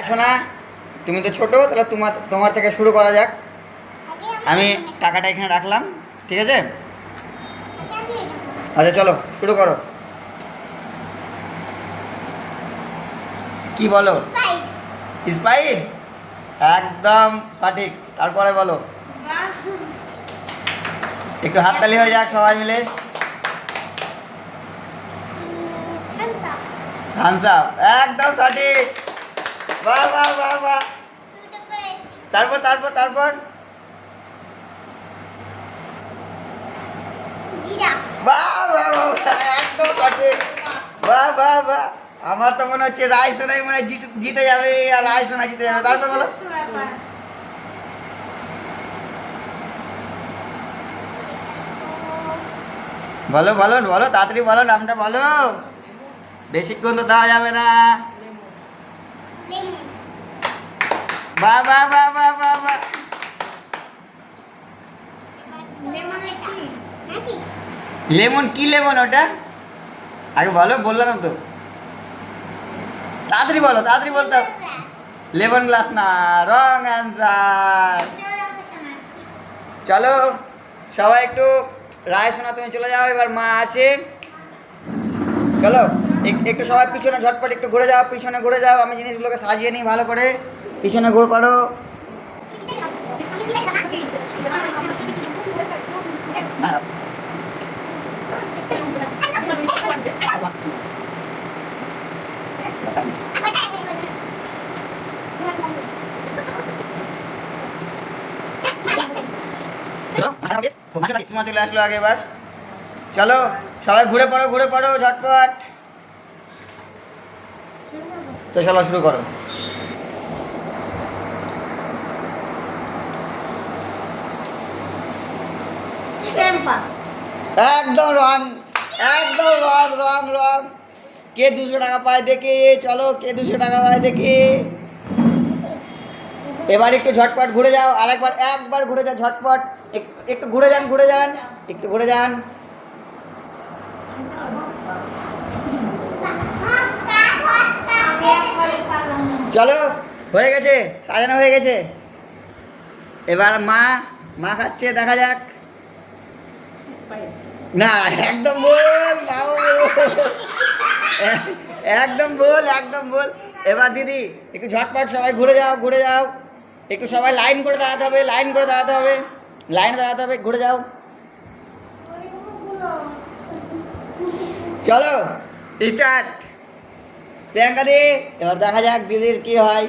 শোনা, তুমি তো ছোট, তাহলে তোমার থেকে শুরু করা যাক। আমি টাকাটা এখানে রাখলাম, ঠিক আছে? আচ্ছা চলো শুরু করো। কি বলো? স্পাইড, একদম সঠিক। তারপরে বলো, একটু হাততালি হয়ে যাক সবাই মিলে। থামস আপ, একদম সঠিক। বাহ বাহ বাহ বাহ। তারপর তারপর তারপর বাহ বাহ বাহ, একদম সঠিক। বাহ বাহ বাহ। আমার তো মনে হচ্ছে রায় সোনাই মনে হয় জিতে যাবে, আর রায় সোনা জিতে যাবে। তারপর বলো, বলো বলো বলো, তাড়াতাড়ি বলো, নামটা বলো, বেশিক্ষণ তো দেওয়া যাবে না। বাহ বাহ বাহ বাহ বাহ বাহ। লেমন কি লেমন ওটা? আগে বলো, বললাম তো। তাড়াতাড়ি বলো, তাড়াতাড়ি বলতে হবে। লেমন গ্লাস না, রং অ্যান্সার। চলো সবাই একটু, রায় শোনা তুমি চলে যাও, এবার মা আছে। চলো একটু সবাই পিছনে ঝটপট একটু ঘুরে যাও, পিছনে ঘুরে যাও। আমি জিনিসগুলোকে সাজিয়ে নিই ভালো করে। পিছনে ঘুরে পড়ো। চলে আসলো আগে। এবার চলো সবাই ঘুরে পড়ো, ঘুরে পড়ো ঝটপট। তো চলো শুরু করো। একদম রং, একদম রং রং রং। কে 200 টাকা পায় দেখে, চলো কে 200 টাকা পায় দেখে। এবার একটু ঝটপট ঘুরে যাও, আরেকবার, একবার ঘুরে যাও ঝটপট। একটু ঘুরে যান, ঘুরে যান, একটু ঘুরে যান। চলো হয়ে গেছে, সাজানো হয়ে গেছে। এবার মা, মা খাচ্ছে, দেখা যাক। না, একদম বল, একদম বল, একদম বল। এবার দিদি একটু ঝটপট সবাই ঘুরে যাও, ঘুরে যাও। একটু সবাই লাইন করে দাঁড়াতে হবে, লাইন করে দাঁড়াতে হবে, লাইনে দাঁড়াতে হবে, ঘুরে যাও। চলো স্টার্ট। প্রিয়াঙ্কা দি, এবার দেখা যাক দিদির কি হয়।